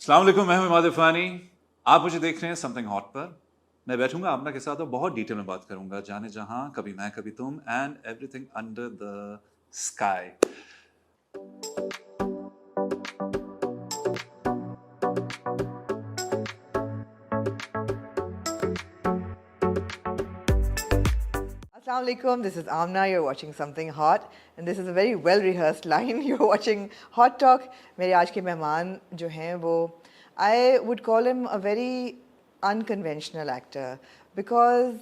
अस्सलाम वालेकुम, मैं हूं इमाद इरफानी। आप मुझे देख रहे हैं समथिंग हॉट पर। मैं बैठूंगा आमना के साथ और बहुत डिटेल में बात करूंगा, जाने जहां, कभी मैं कभी तुम, and everything under the sky. Assalamu alaikum, this is Amna, you're watching Something Hot and this is a very well rehearsed line, you're watching Hot Talk. मेरे आज के मेहमान जो हैं वो I would call him a very unconventional actor because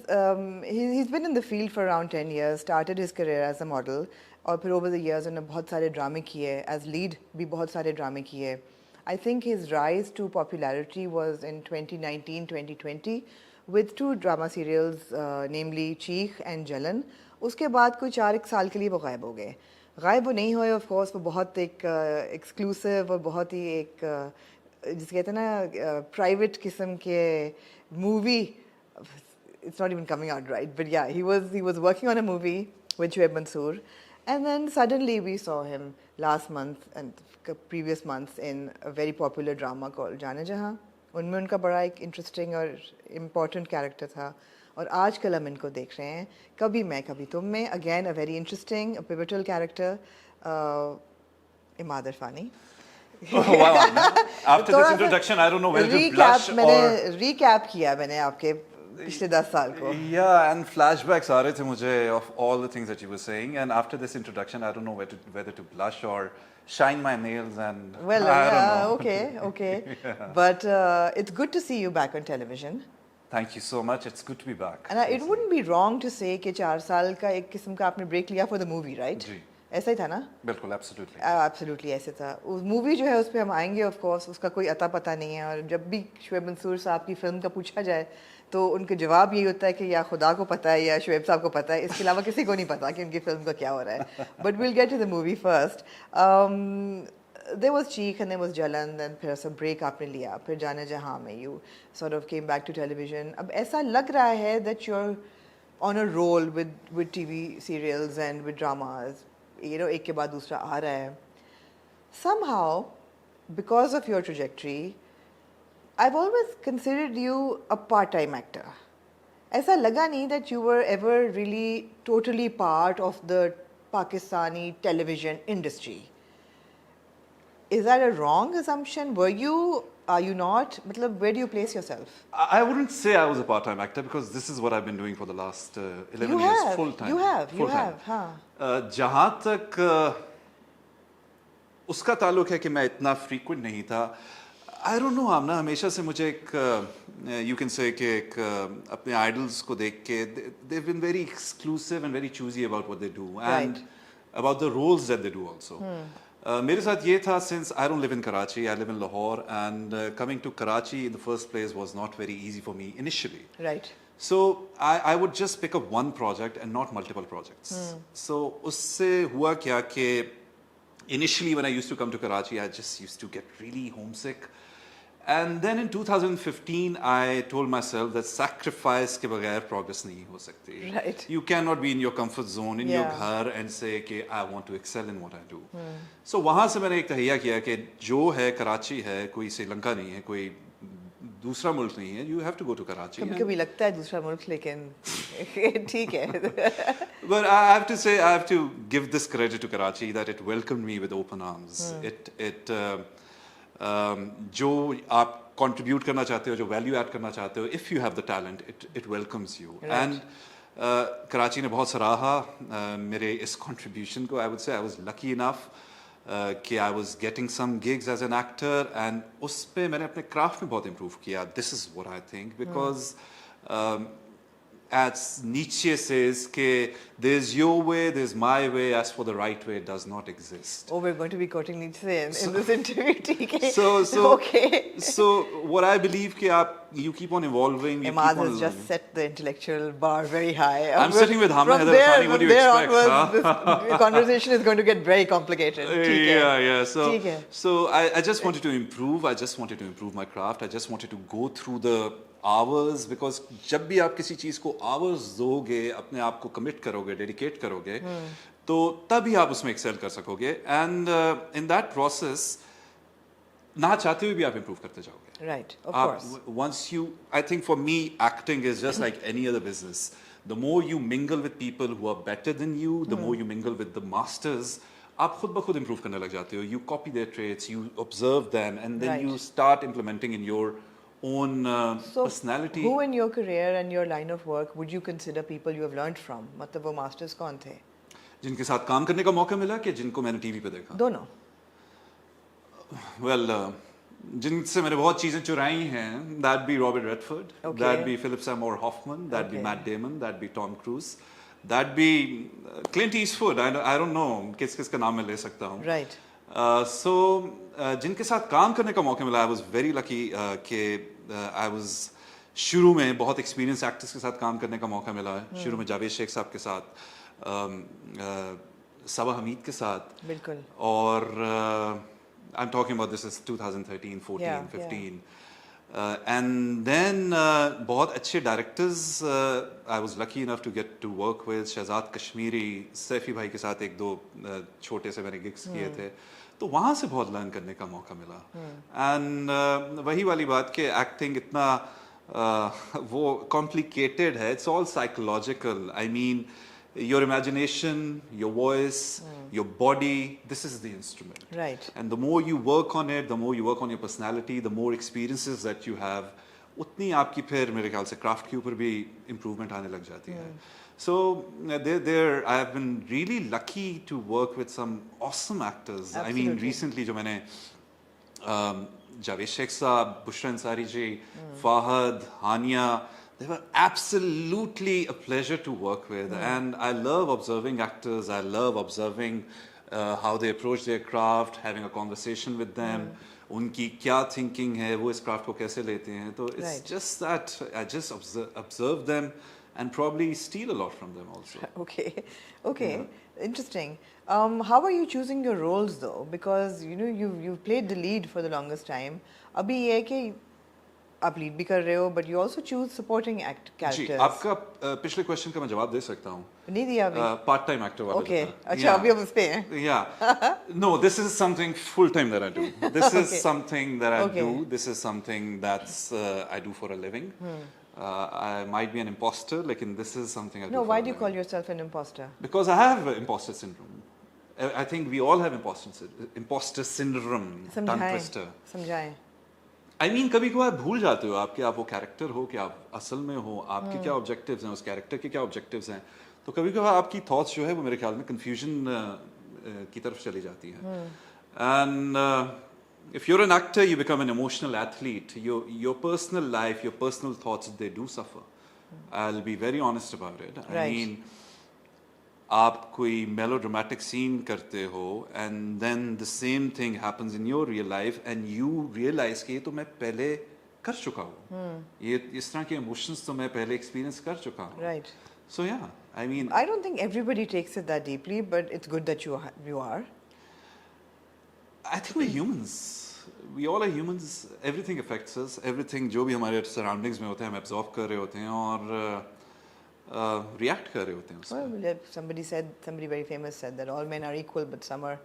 he's been in the field for around 10 years, started his career as a model और फिर over the years उन्होंने बहुत सारे ड्रामे किए, as lead भी बहुत सारे ड्रामे किए. I think his rise to popularity was in 2019-2020 with two drama serials, namely Cheekh and Jalan. उसके बाद कोई 4 साल के लिए वो गायब हो गए. गायब वो नहीं हुए, of course वो बहुत एक exclusive और बहुत ही एक जिसे कहते हैं ना private किस्म के movie. It's not even coming out right, but yeah, he was working on a movie with Shoaib Mansoor, and then suddenly we saw him last month and previous months in a very popular drama called जाने जहाँ. उनमें उनका बड़ा एक interesting और important character था और आजकल हम इनको देख रहे हैं कभी मैं कभी तुम में, again a very interesting pivotal character Imad इरफानी. After this introduction, I don't know whether to blush or... मैंने recap किया मैंने आपके पिछले 10 साल को. Yeah, and flashbacks आ रहे थे मुझे of all the things that you were saying, and after this introduction, I don't know whether to blush or shine my nails and well, I don't yeah, know. okay. Yeah. But it's good to see you back on television. Thank you so much. It's good to be back. And it wouldn't be wrong to say कि 4 साल का एक किस्म का आपने break लिया for the movie, right? जी. ऐसा ही था ना? बिल्कुल, absolutely. Absolutely ऐसे था. उस movie जो है उस पे हम आएंगे of course, उसका कोई अता पता नहीं है और जब भी शोएब मंसूर साहब की फिल्म का पूछा जाए तो उनका जवाब यही होता है कि या खुदा को पता है या शोएब साहब को पता है, इसके अलावा किसी को नहीं पता कि उनकी फिल्म का क्या हो रहा है. But we'll get to the movie first. There was Cheekh and there was Jalan, then फिर ऐसा break आपने लिया, फिर जाने जहाँ में you sort of came back to television. अब ऐसा लग रहा है that you're on a roll with TV serials and with dramas. You know, एक के बाद दूसरा आ रहा है. Somehow, because of your trajectory, I've always considered you a part-time actor. ऐसा लगा नहीं that you were ever really totally part of the Pakistani television industry. Is that a wrong assumption? Were you? Are you not? मतलब, where do you place yourself? I wouldn't say I was a part-time actor because this is what I've been doing for the last 11 years, full-time. You have, हाँ. जहाँ तक उसका ताल्लुक है कि मैं इतना frequent नहीं था. I don't know, आमना हमेशा से मुझे एक you can say कि एक अपने idols को देख के they've been very exclusive and very choosy about what they do and about the roles that they do also. मेरे साथ ये था, since I don't live in Karachi, I live in Lahore, and coming to Karachi in the first place was not very easy for me initially. Right. So I would just pick up one project and not multiple projects. So उससे हुआ क्या कि initially when I used to come to Karachi, I just used to get really homesick. And then in 2015, I told myself that sacrifice के बगैर progress नहीं हो सकती. Right. You cannot be in your comfort zone in your घर and say कि I want to excel in what I do. So वहाँ से मैंने एक तहैया किया कि जो है कराची है, कोई श्रीलंका नहीं है, कोई दूसरा मुल्क नहीं है. You have to go to Karachi. कभी-कभी लगता है दूसरा मुल्क, लेकिन ठीक है. But I have to say, I have to give this credit to Karachi that it welcomed me with open arms. जो आप contribute करना चाहते हो, जो value add करना चाहते हो, if you have the talent, it welcomes you. Right. And Karachi ने बहुत सराहा मेरे इस contribution को. I would say I was lucky enough कि I was getting some gigs as an actor, and उस पे मैंने अपने craft में बहुत improve किया. This is what I think, because as Nietzsche says, कि there's your way, there's my way, as for the right way, it does not exist. Oh, we're going to be quoting Nietzsche in this interview, TK. So, okay. So what I believe कि you keep on evolving. Imad has just set the intellectual bar very high. I'm sitting with Hamna Heather Fani. What do you expect? This conversation is going to get very complicated. Yeah. So I just wanted to improve. I just wanted to improve my craft. I just wanted to go through the hours, because जब भी आप किसी चीज़ को hours दोगे, अपने आप को commit करोगे, dedicate करोगे, तो तभी आप उसमें excel कर सकोगे. And in that process, ना चाहते हुए भी आप इम्प्रूव करते जाओगे. Right, of आप course. once you, I think for me acting is just like any other business. The more you mingle with people who are better than you, the more you mingle with the masters, आप खुद ब खुद improve करने लग जाते हो. You copy their traits, you observe them, and then Right. you start implementing in your own So, personality. who in your career and your line of work would you consider people you have learned from? मतलब वो masters कौन थे? जिनके साथ काम करने का मौका मिला कि जिनको मैंने टीवी पे देखा. दोनों. Well, जिनसे मैंने बहुत चीजें चुराई हैं, that'd be Robert Redford, Okay. that'd be Philip Seymour Hoffman, that'd be Okay. Matt Damon, that'd be Tom Cruise, that'd be Clint Eastwood. I don't know किस किस का नाम मैं ले सकता हूँ. Right. So जिनके साथ काम करने का मौका मिला, I was very lucky कि I was शुरू में बहुत experienced actors के साथ काम करने का मौका मिला. शुरू में जावेद शेख साहब के साथ, सबा हमीद के साथ, बिल्कुल. और I'm talking about this is 2013, 14, Yeah, 15. And then बहुत अच्छे directors I was lucky enough to get to work with. Shahzad Kashmiri, Saifi भाई के साथ एक दो छोटे से मैंने gigs किए थे. तो वहाँ से बहुत learn करने का मौका मिला. And वही वाली बात कि acting इतना वो complicated है. It's all psychological. I mean, your imagination, your voice, your body, this is the instrument. Right. And the more you work on it, the more you work on your personality, the more experiences that you have, उतनी आपकी फिर मेरे ख्याल से craft के ऊपर भी improvement आने लग जाती है. So I have been really lucky to work with some awesome actors. I mean, Absolutely. recently जो मैंने जावेद शेख साहब, Bushra Ansari ji, Fahad, Hania, they were absolutely a pleasure to work with. And I love observing actors. I love observing how they approach their craft, having a conversation with them. उनकी क्या thinking है, वो इस craft को कैसे लेते हैं. तो it's Right. just that I just observe them and probably steal a lot from them also. Okay. Okay. Interesting. How are you choosing your roles though? Because you know you've played the lead for the longest time. अभी ये है कि आप lead भी कर रहे हो, but you also choose supporting ji, characters. आपका पिछले क्वेश्चन का मैं जवाब दे सकता हूँ. नहीं दिया अभी. पार्ट टाइम एक्टर वाला. Okay. जो था. अच्छा, अभी हम उस पे हैं. Yeah. No, this is something full time that I do. This is Okay. something that I Okay. do. This is something that's I do for a living. I might be an imposter, like in this is something I do. No, for why a do you living. call yourself an imposter? Because I have imposter syndrome. I think we all have imposter syndrome. Tongue समझाएं. twister. समझाएं. I mean, कभी कभार भूल जाते हो आप कि आप वो कैरेक्टर हो, कि आप असल में हो, आपके क्या ऑब्जेक्टिव्स हैं, उस कैरेक्टर के क्या ऑब्जेक्टिव्स हैं. तो कभी कभार आपकी थॉट्स जो है वो मेरे ख्याल में कंफ्यूजन की तरफ चली जाती हैं. And if you're an actor, you become an emotional athlete. Your personal life, your personal thoughts, they do suffer. I'll be very honest about it. I Right. mean, आप कोई melodramatic scene करते हो and then the same thing happens in your real life and you realize कि ये तो मैं पहले कर चुका हूँ. ये इस तरह के emotions तो मैं पहले experience कर चुका हूँ. Right. So yeah, I mean, I don't think everybody takes it that deeply, but it's good that you are. I think we're humans. We all are humans. Everything affects us. Everything जो भी हमारे surroundings में होते हैं हम absorb कर रहे होते हैं और react कर रहे होते हैं उसमें. Well, somebody very famous said that all men are equal, but some are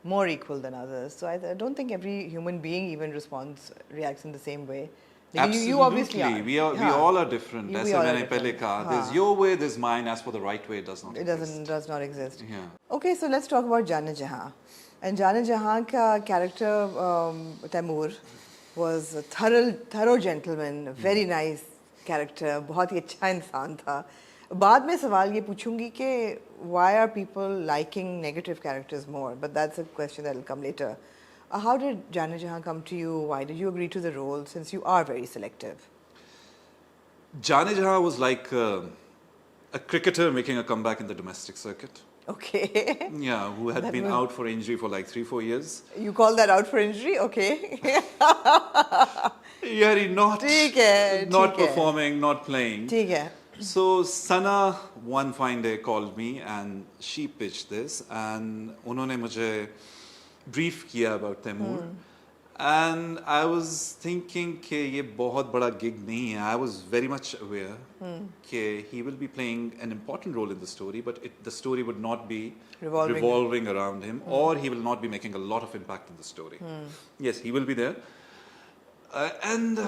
more equal than others. So I don't think every human being even reacts in the same way. Absolutely. You obviously are. We हाँ. all are different. We ऐसे all are मैंने पहले different. कहा. हाँ. There's your way, there's mine. As for the right way, it does not It exist. does not exist. Yeah. Okay, so let's talk about Jana Jahan. And Jana Jahan ka character Taimur was a thorough gentleman, a very nice character, बहुत ही अच्छा इंसान था. बाद में सवाल ये पूछूंगी कि why are people liking negative characters more? But that's a question that will come later. How did Jana Jahan come to you? Why did you agree to the role since you are very selective? Jane Jahan was like a cricketer making a comeback in the domestic circuit. Okay. Yeah, who had That been was- out for injury for like 3-4 years. You call that out for injury? Okay. Yeah, not ठीक है, not ठीक है. performing, not playing. ठीक है. So Sana one fine day called me and she pitched this and उन्होंने मुझे brief किया about Taimur. And I was thinking कि ये बहुत बड़ा gig नहीं है. I was very much aware कि he will be playing an important role in the story, but the story would not be revolving around him, or he will not be making a lot of impact in the story. Yes, he will be there. And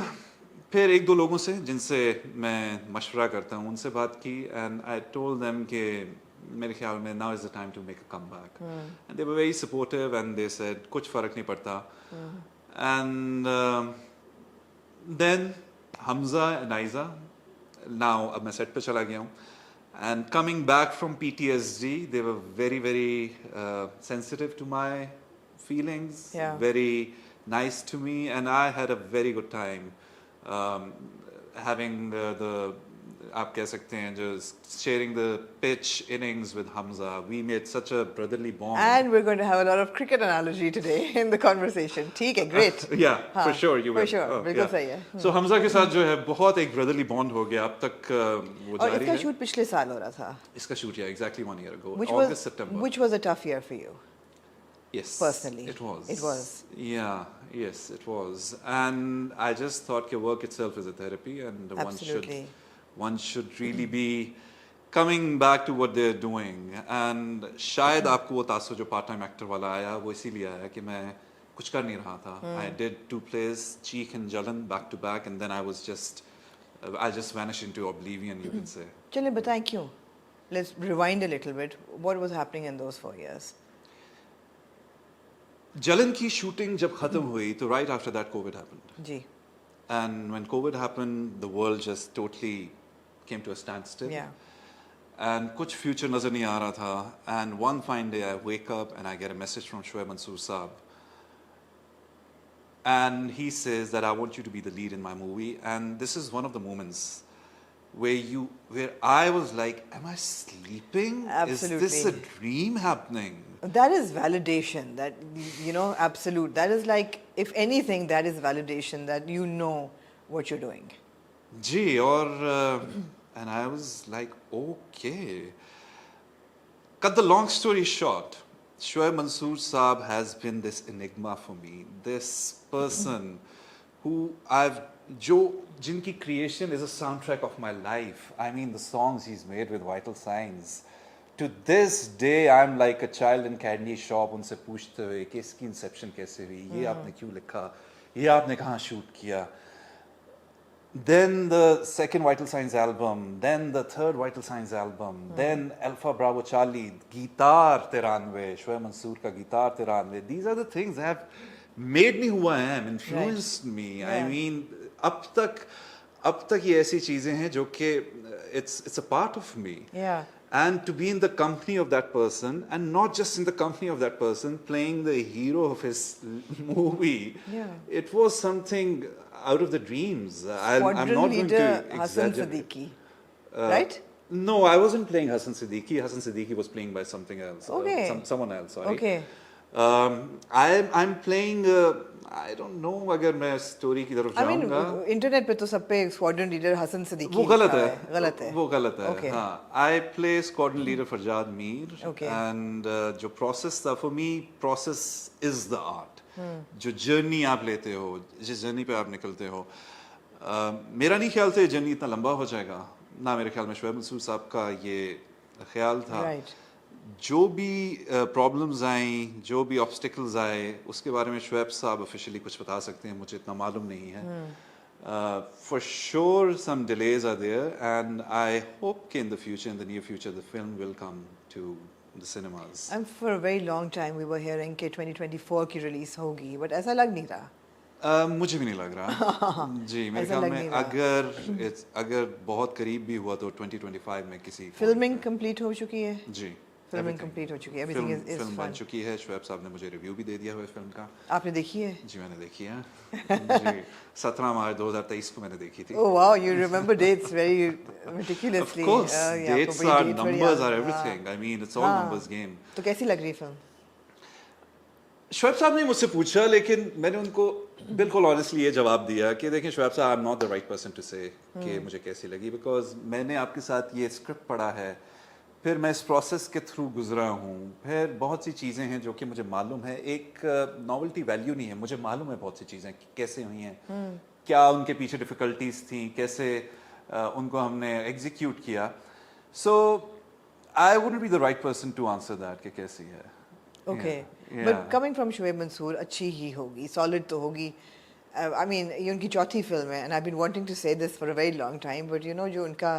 फिर एक दो लोगों से जिनसे मैं मशवरा करता हूँ उनसे बात की, and I told them कि मेरे ख्याल में now is the time to make a comeback. And they were very supportive and they said कुछ फर्क नहीं पड़ता. And then Hamza and Aiza, now अब मैं set पे चला गया हूँ, and coming back from PTSD, they were very very sensitive to my feelings, very nice to me, and I had a very good time having the आप कह सकते हैं just sharing the pitch innings with Hamza. We made such a brotherly bond. And we're going to have a lot of cricket analogy today in the conversation. ठीक है, great. Yeah, for sure you will. For sure, बिल्कुल सही है. So Hamza के साथ जो है बहुत एक brotherly bond हो गया. अब तक वो और जारी है. इसका shoot पिछले साल हो रहा था. इसका shoot yeah, exactly 1 year ago. August, September. Which was a tough year for you? Yes. Personally. It was. It was. Yeah, yes, it was. And I just thought that work itself is a therapy, and Absolutely. one should really be coming back to what they're doing. And शायद आपको वो तासुर जो part time actor वाला आया वो इसीलिए आया कि मैं कुछ कर नहीं रहा था. I did 2 plays, Cheek and Jalan, back to back, and then I just vanished into oblivion, you can say. चलिए बताएं क्यों? Let's rewind a little bit. What was happening in those 4 years? Jalan की shooting जब खत्म हुई तो right after that COVID happened. Ji. And when COVID happened, the world just totally came to a standstill. Yeah. And कुछ future नजर नहीं आ रहा था. And one fine day I wake up and I get a message from Shoaib Mansoor Saab. And he says that I want you to be the lead in my movie. And this is one of the moments where I was like, am I sleeping? Absolutely. Is this a dream happening? That is validation. That, you know, absolute. That is like, if anything, that is validation that you know what you're doing. Gee, and I was like, okay. Cut the long story short, Shoaib Mansoor Saab has been this enigma for me. This person who jinki creation is a soundtrack of my life. I mean, the songs he's made with Vital Signs. To this day, I'm like a child in candy shop. उनसे पूछते हुए कि इसकी inception कैसे हुई? ये आपने क्यों लिखा? ये आपने कहाँ shoot किया? Then the second Vital Signs album, then the third Vital Signs album, then Alpha Bravo Charlie, guitar tiranve, Shoaib Mansoor ka guitar tiranve. These are the things that have made me who I am, influenced me. Yeah. I mean, अब तक ये ऐसी चीजें हैं जो कि it's a part of me. Yeah. And to be in the company of that person, and not just in the company of that person, playing the hero of his movie, it was something out of the dreams. I'm not going to Hassan exaggerate. Siddiqui, right? No, I wasn't playing Hassan Siddiqui. Hassan Siddiqui was playing by something else. Okay. Someone else, sorry. Okay. I'm playing, I don't know अगर मैं story की तरफ I mean, जाऊँगा. internet पे तो सब पे squadron leader Hassan Siddiqui वो गलत लिखा है. गलत है. वो गलत है. Okay. हाँ. I play squadron leader Farjad Mir. Okay. And जो process था, for me, process is the art. जो journey आप लेते हो, जिस journey पे आप निकलते हो. मेरा नहीं ख्याल था ये journey इतना लंबा हो जाएगा. ना मेरे ख्याल में शोएब मंसूर साहब का ये ख्याल था. Right. जो भी प्रॉब्लम्स आई, जो भी ऑब्स्टिकल्स आए, उसके बारे में शोएब साहब ऑफिशियली कुछ बता सकते हैं, मुझे इतना मालूम नहीं है. For sure some delays are there, and I hope in the future, in the near future, the film will come to the cinemas. And for a very long time we were hearing कि 2024 की release होगी, but ऐसा लग नहीं रहा. मुझे भी नहीं लग रहा. जी, मेरे ख्याल में अगर बहुत करीब भी हुआ तो 2025 में किसी. Filming complete हो चुकी है. जी. Filming complete हो चुकी है. Everything is फिल्म बन fun. चुकी है. शोएब साहब ने मुझे रिव्यू भी दे दिया हुआ है फिल्म का. आपने देखी है? जी मैंने देखी है. जी 17 मार्च 2023 को मैंने देखी थी. Oh wow, you remember dates very meticulously. Of course, yeah, dates आपको are बड़ी dates बड़ी numbers याद are है. everything. I mean, it's all numbers game. तो कैसी लग रही फिल्म? शोएब साहब ने मुझसे पूछा, लेकिन मैंने उनको बिल्कुल ऑनेस्टली ये जवाब दिया कि देखें शोएब साहब, I am not the right person to say कि मुझे कैसी लगी, बिकॉज मैंने आपके साथ ये स्क्रिप्ट पढ़ा है फिर मैं इस प्रोसेस के थ्रू गुजरा हूँ, फिर बहुत सी चीज़ें हैं जो कि मुझे मालूम है। एक नॉवेल्टी वैल्यू नहीं है, मुझे मालूम है बहुत सी चीज़ें कि कैसे हुई हैं, क्या उनके पीछे डिफ़िकल्टीज थी, कैसे उनको हमने एग्जीक्यूट किया। So I wouldn't be the right person to answer that कि कैसी है। Okay, Yeah, but yeah. Coming from Shoaib Mansoor अच्छी ही होगी, सॉलिड तो होगी। आई मीन ये उनकी चौथी फिल्म है, and I been wanting to say this for a very long time, but you know जो उनका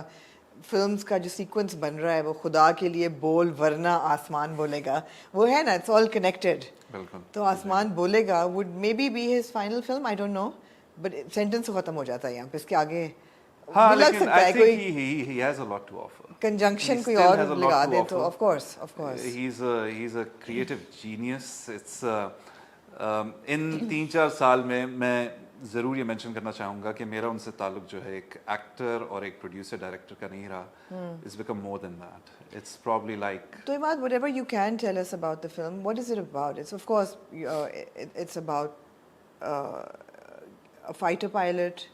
फिल्म्स का जो सीक्वेंस बन रहा है वो खुदा के लिए बोल वरना आसमान बोलेगा, वो है ना, इट्स ऑल कनेक्टेड। बिल्कुल। तो आसमान बोलेगा would may be his final film, I don't know, but sentence खत्म हो जाता है यहाँ पे, इसके आगे हाँ, भी लग लेकिन सकता आई है थिंक कोई he has a lot to offer. Conjunction He कोई still और has a lot लगा to दे तो offer. Of course, of course. He's a creative genius. It's इन 3-4 साल में मैं ज़रूर ये मेंशन करना चाहूँगा कि मेरा उनसे ताल्लुक जो है एक एक्टर और एक प्रोड्यूसर डायरेक्टर का नहीं रहा। It's become more than that. It's probably like So Imad, whatever you can tell us about the film, what is it about? It's of course it's about a fighter pilot.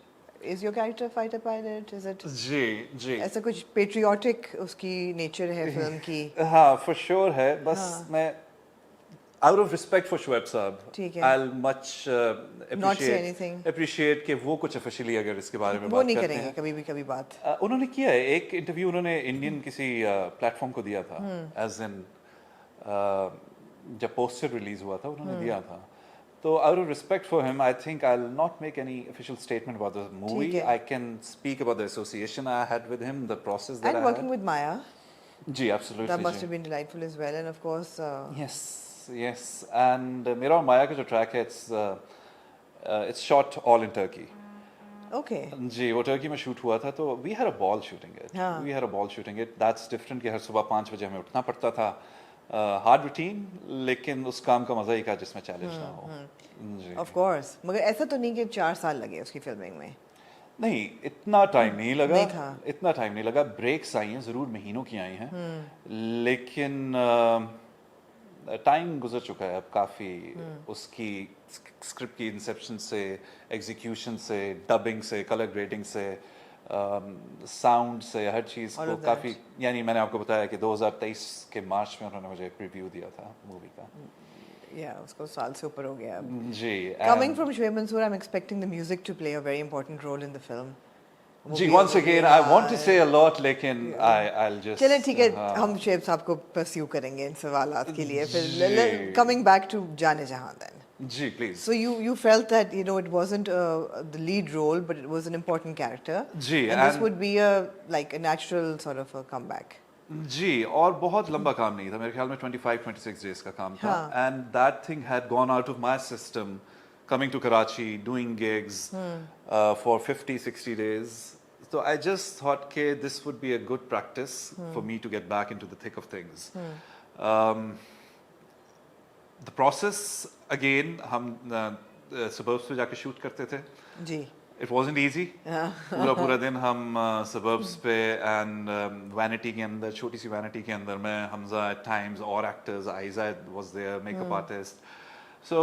Is your character a fighter pilot? Is it? जी ऐसा कुछ patriotic उसकी nature है film की? हाँ, for sure है। बस हाँ। मैं out of respect for Shoaib साहब, ठीक है। I'll much Not say anything. appreciate कि वो कुछ officially अगर इसके बारे में वो बात नहीं करते करेंगे हैं। कभी भी कभी बात। उन्होंने किया है, एक इंटरव्यू उन्होंने इंडियन किसी प्लेटफॉर्म को दिया था, एज इन जब पोस्टर रिलीज हुआ था उन्होंने दिया था। तो out of respect for him, I think I'll not make any official statement about the movie. ठीक है। I can speak about the association I had with him, the process that And I working had. with Maya, ji, absolutely. that must ji. have been delightful as well. And of course, Yes, yes. And मेरा और माया का जो track है, it's shot all in Turkey. okay. जी, वो Turkey में shoot हुआ था, तो we had a ball shooting it. हाँ। We had a ball shooting it. That's different कि हर सुबह 5 बजे हमें उठना पड़ता था। हार्ड रूटीन, लेकिन उस काम का मजा ही का जिसमें चैलेंज ना हो। जी। Of course. मगर ऐसा तो नहीं कि 4 साल लगे उसकी फिल्मिंग में। नहीं, इतना टाइम नहीं लगा। नहीं था। इतना टाइम नहीं लगा। ब्रेक्स आई हैं, जरूर महीनों की आई हैं, लेकिन टाइम गुजर चुका है अब काफ़ी। उसकी स्क्रिप्ट की इंसेप्शन से, एग्जीक्यूशन से, डबिंग से, कलर ग्रेडिंग से, साउंड से, हर चीज़ All को of that. काफ़ी, यानी मैंने आपको बताया कि 2023 के मार्च में उन्होंने मुझे एक रिव्यू दिया था मूवी का। Yeah, उसको साल से ऊपर हो गया अब। जी। Coming and- from Shoaib Mansoor, I'm expecting the music to play a very important role in the film. वो जी, भी once again, I want to say a lot, लेकिन I'll just चलें ठीक है, हाँ। हम शोएब साहब को परस्यू करेंगे इन सवालात के लिए। जी। फिर coming back to जाने जहां then. Ji, please. So you felt that it wasn't the lead role, but it was an important character. Ji, and this and- would be like a natural sort of a comeback. जी, और बहुत लंबा काम नहीं था, मेरे ख्याल में 25-26 days का काम था, हाँ। and that thing had gone out of my system, coming to Karachi, doing gigs for 50-60 days. So I just thought कि this would be a good practice for me to get back into the thick of things. The process, again, हम suburbs पे जाके shoot करते थे. जी। It wasn't easy. पूरा दिन हम suburbs पे and vanity के अंदर, छोटी सी vanity के अंदर में हमजा at times और actors, Aiza was there, makeup artist. So,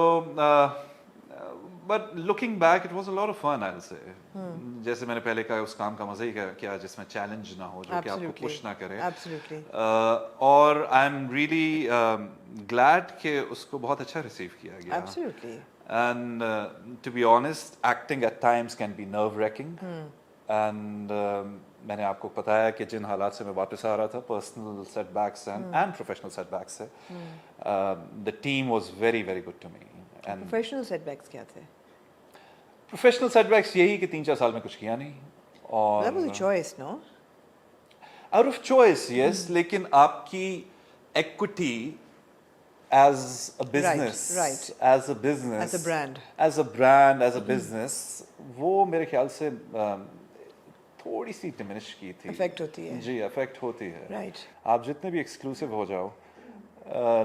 but looking back, it was a lot of fun, I'll say. जैसे मैंने पहले कहा, उस काम का मजा ही क्या जिसमें challenge ना हो, जो कि आपको Absolutely. push ना करे. Absolutely. और I'm really glad कि उसको बहुत अच्छा receive किया गया. Absolutely. And to be honest, acting at times can be nerve-wracking. And मैंने आपको बताया कि जिन हालात से मैं वापस आ रहा था, personal setbacks and professional setbacks से, the team was very, very good to me. And Professional setbacks क्या थे? professional setbacks यही कि 3-4 साल में कुछ किया नहीं. और That was a choice, no? out of choice, yes, लेकिन आपकी equity as a business, right. as a business, As a brand. as a brand, as a business, वो मेरे ख्याल से थोड़ी सी diminish की थी. Affect होती है. जी, affect होती है. Right. आप जितने भी exclusive हो जाओ,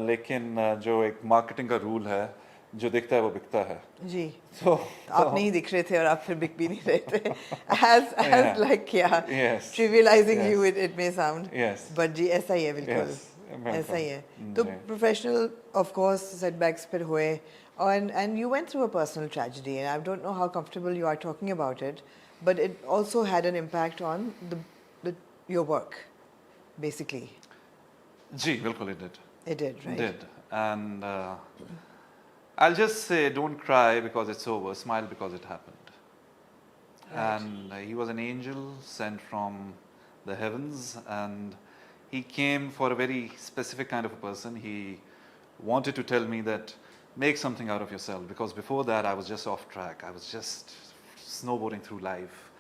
लेकिन जो एक marketing का rule है, जो दिखता है वो बिकता है. जी। So, आप नहीं दिख रहे थे और आप फिर बिक भी नहीं रहे थे. As like yeah. Yes. Trivializing Yes. you it may sound. Yes. But जी ऐसा ही है बिल्कुल. Yes. बिल्कुल. ऐसा ही है. तो जी. professional of course setbacks फिर हुए and you went through a personal tragedy and I don't know how comfortable you are talking about it, but it also had an impact on your work basically. जी, बिल्कुल it did. It did, right? Did. And I'll just say, don't cry because it's over. Smile because it happened. Right. And he was an angel sent from the heavens, and he came for a very specific kind of a person. He wanted to tell me that make something out of yourself, because before that I was just off track. I was just snowboarding through life.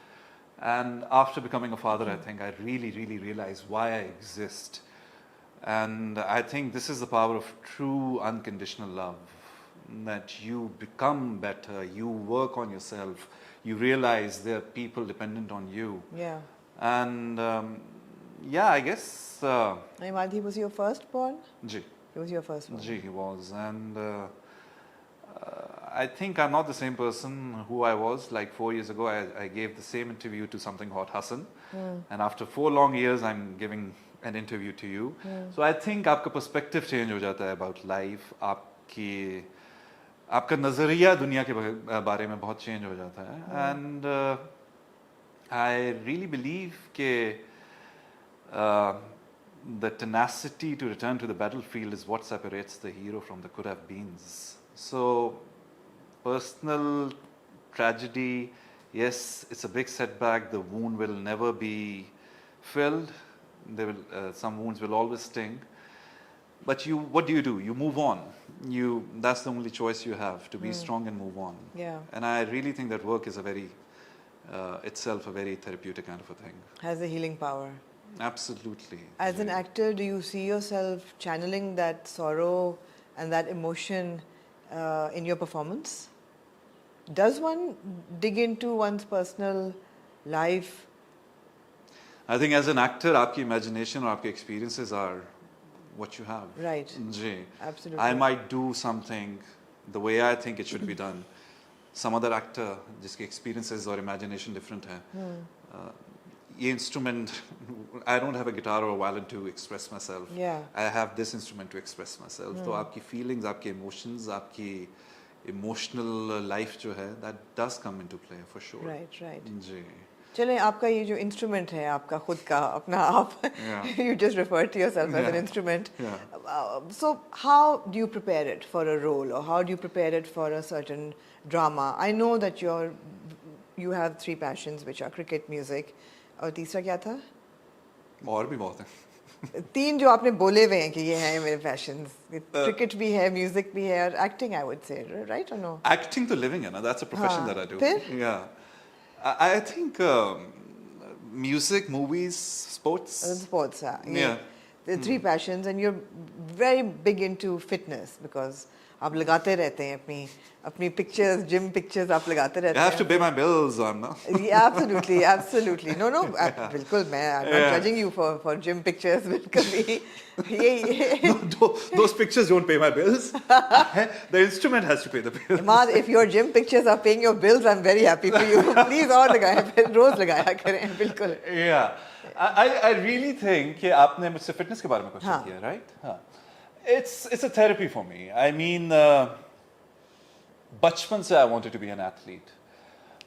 And after becoming a father, I think I really, really realized why I exist. And I think this is the power of true unconditional love, that you become better, you work on yourself, you realize there are people dependent on you. Yeah. And yeah, I guess, Madhi was your firstborn? Ji, He was your firstborn. Ji, he was. And I think I'm not the same person who I was like 4 years ago. I gave the same interview to Something Hot Hassan. And after 4 long years, I'm giving an interview to you. So I think आपका perspective change हो जाता है about life. आपका नज़रिया दुनिया के बारे में बहुत change हो जाता है. And I really believe कि the tenacity to return to the battlefield is what separates the hero from the could have beens. So, personal tragedy, yes, it's a big setback. The wound will never be filled. There will, some wounds will always sting. But what do? You move on. That's the only choice you have, to be strong and move on. Yeah. And I really think that work is itself a very therapeutic kind of a thing. Has a healing power. Absolutely. As an actor, do you see yourself channeling that sorrow and that emotion in your performance? Does one dig into one's personal life? I think as an actor, आपकी imagination और आपके experiences are what you have. Right. Ji. Absolutely. I might do something the way I think it should be done. Some other actor जिसके experiences और imagination different है. ये instrument, I don't have a guitar or a violin to express myself. Yeah. I have this instrument to express myself. तो आपकी feelings, आपके emotions, आपकी emotional life जो है, that does come into play for sure. Right, right. जी. चलें, आपका ये जो instrument है, आपका खुद का, अपना आप, Yeah. you just refer to yourself as an Yeah. instrument. Yeah. So how do you prepare it for a role, or how do you prepare it for a certain drama? I know that you have 3 passions, which are cricket, music, और तीसरा क्या था? और भी बहुत है. 3 जो आपने बोले हुए हैं कि ये हैं मेरे passions. Cricket भी है, music भी है, और acting, I would say, right or no? Acting to living है ना, that's a profession हाँ, that I do. फिर? Yeah. I think music, movies, sports. Sports, yeah. Yeah. The 3 passions, and you're very big into fitness because आप लगाते रहते हैं अपनी pictures, gym pictures आप लगाते रहते You हैं. have to pay my bills, Amna. Yeah, absolutely, absolutely. No, बिल्कुल I'm not judging you for gym pictures. बिल्कुल भी. No, those pictures don't pay my bills. The instrument has to pay the bills. Imad, if your gym pictures are paying your bills, I'm very happy for you. Please और लगाएं, फिर रोज लगाया करें, बिल्कुल. Yeah. I really think कि आपने मुझसे fitness के बारे में question किया, right? हाँ. It's a therapy for me. I mean, बचपन से I wanted to be an athlete.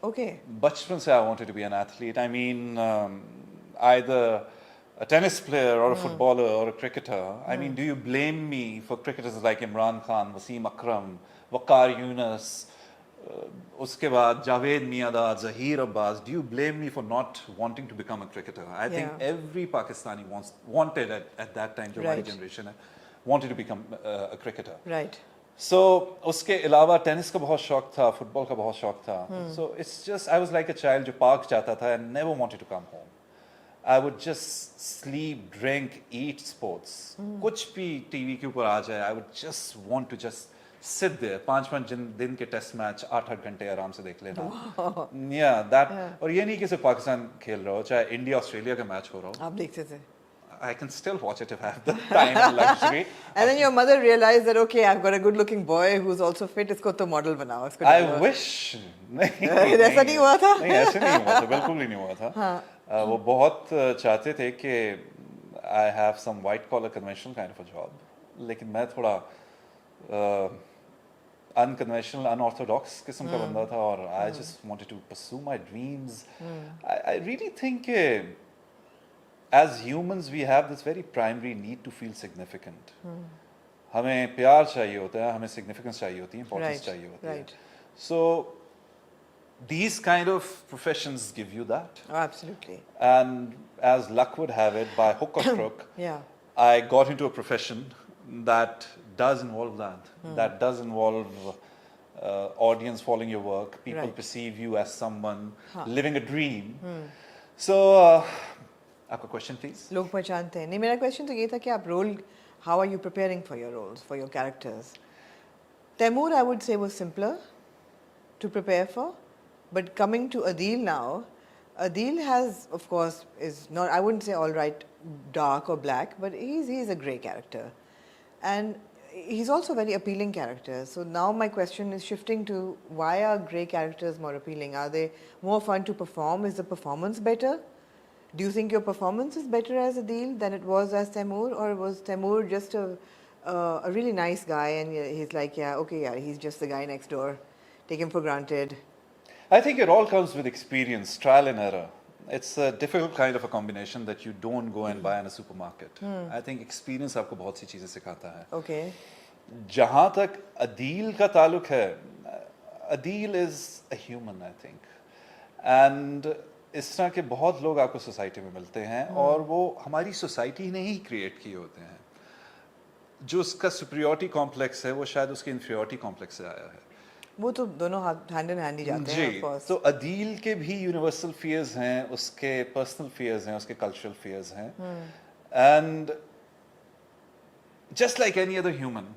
Okay. बचपन से I wanted to be an athlete. I mean, either a tennis player or a footballer or a cricketer. I mean, do you blame me for cricketers like Imran Khan, Wasim Akram, Waqar Yunus, उसके बाद Javed Miandad, Zahir Abbas? Do you blame me for not wanting to become a cricketer? I think every Pakistani wanted at that time, जो हमारी generation है, wanted to become a cricketer. Right. So उसके अलावा tennis का बहुत शौक था, football का बहुत शौक था. So it's just I was like a child जो पार्क जाता था and never wanted to come home. I would just sleep, drink, eat sports. कुछ भी टीवी के ऊपर आ जाए, I would just want to just sit there. 5-5 दिन के टेस्ट मैच 8-8 घंटे आराम से देख लेना. Yeah, that. और ये नहीं कि सिर्फ पाकिस्तान खेल रहा हो, चाहे इंडिया ऑस्ट्रेलिया का मैच हो रहा हो. आप देखते थे. I can still watch it if I have the time and luxury. And then your mother realized that okay, I've got a good-looking boy who's also fit. इसको तो model बनाओ. इसको I wish. नहीं. ऐसा नहीं हुआ था? नहीं, ऐसे नहीं हुआ था. बिल्कुल भी नहीं हुआ था. वो बहुत चाहते थे कि I have some white-collar conventional kind of a job. लेकिन मैं थोड़ा unconventional, unorthodox किस्म का बंदा था और I just wanted to pursue my dreams. I really think as humans we have this very primary need to feel significant. हमें प्यार चाहिए होता है, हमें significance चाहिए होती है, importance Right, चाहिए होती है. right. So these kind of professions give you that. Oh, absolutely. And as luck would have it, by hook or crook, Yeah. I got into a profession that does involve that. That does involve audience following your work. People Right. perceive you as someone हाँ. living a dream. So, आपका question please? लोग पहचानते हैं नहीं मेरा question तो ये था कि आप role how are you preparing for your roles for your characters Taimur I would say was simpler to prepare for but coming to Adil now Adil has of course is not I wouldn't say all right dark or black but he's a grey character and he's also a very appealing character so now my question is shifting to why are grey characters more appealing are they more fun to perform is the performance better Do you think your performance is better as Adil than it was as Taimur, or was Taimur just a really nice guy and he's like, yeah, okay, yeah, he's just the guy next door, take him for granted? I think it all comes with experience, trial and error. It's a difficult kind of a combination that you don't go and buy in a supermarket. I think experience आपको बहुत सी चीजें सिखाता है. Okay. जहाँ तक अदील का ताल्लुक है, Adeel is a human, I think. And इस तरह के बहुत लोग आपको सोसाइटी में मिलते हैं और वो हमारी सोसाइटी ने ही क्रिएट किए होते हैं. जो उसका सुपीरियरिटी कॉम्प्लेक्स है वो शायद उसके इन्फीरियरिटी कॉम्प्लेक्स से आया है. वो तो दोनों हैंड इन हैंड ही जाते हैं of course. तो अदील के भी यूनिवर्सल फियर्स हैं, उसके पर्सनल फियर्स हैं, उसके कल्चरल फियर्स हैं. And just like any other human.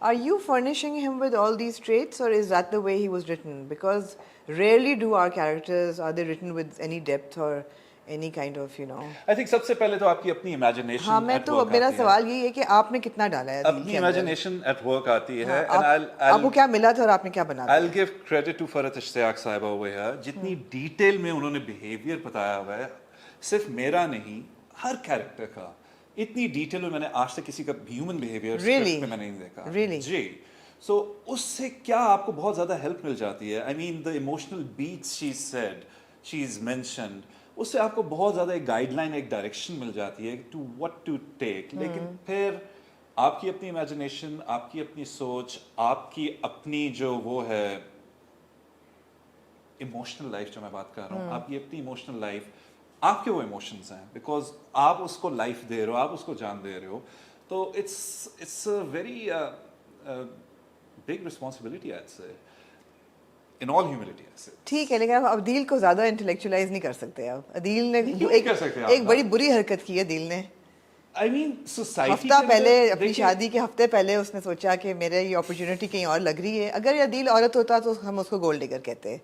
Are you furnishing him with all these traits or is that the way he was written? Because rarely do our characters, are they written with any depth or any kind of, you know. I think सबसे पहले तो आपकी अपनी imagination हाँ मैं at तो work मेरा आती है. सवाल यही है कि आपने कितना डाला है अपनी imagination at work आती है. हाँ, and आपको क्या मिला था और आपने क्या बना I'll give credit to Farat Ishtiyaq साहिबा over here. जितनी डिटेल में उन्होंने behavior बताया हुआ है, सिर्फ मेरा नहीं, हर कैरेक्टर का इतनी डिटेल में मैंने आज तक किसी का ह्यूमन बिहेवियर Really? में मैंने नहीं देखा. Really? जी. So उससे क्या आपको बहुत ज़्यादा हेल्प मिल जाती है. I mean the emotional beats she said, she's mentioned. उससे आपको बहुत ज़्यादा एक गाइडलाइन, एक डायरेक्शन मिल जाती है to what to take. लेकिन फिर आपकी अपनी इमेजिनेशन, आपकी अपनी सोच, आपकी अपनी जो वो है इमोशनल लाइफ जो मैं बात कर रहा हूँ, आपकी अपनी इमोशनल लाइफ, आपके वो इमोशंस हैं बिकॉज आप उसको लाइफ दे रहे हो, आप उसको जान दे रहे हो. तो it's a very big responsibility I से इन ऑल ह्यूमिलिटी ऐसे. ठीक है लेकिन आप अदील को ज्यादा इंटेलेक्चुअलाइज नहीं कर सकते आप. अदील ने एक बड़ी बुरी हरकत की है अदील ने. आई मीन सोसाइटी हफ्ता पहले अपनी शादी के हफ्ते पहले उसने सोचा कि मेरे ये अपॉर्चुनिटी कहीं और लग रही है. अगर ये अदील औरत होता तो हम उसको गोल्ड डिगर कहते.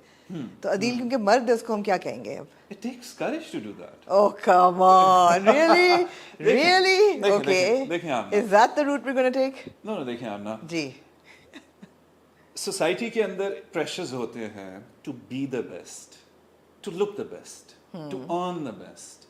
तो अदील क्योंकि मर्द है उसको हम क्या कहेंगे अब. It takes courage to do that. Oh come on, really, really? Okay. देखिए आमना. Is that the route we're going to take? No, देखिए आमना. जी. सोसाइटी के अंदर प्रेशर्स होते हैं to be the best, to look the best, to earn the best.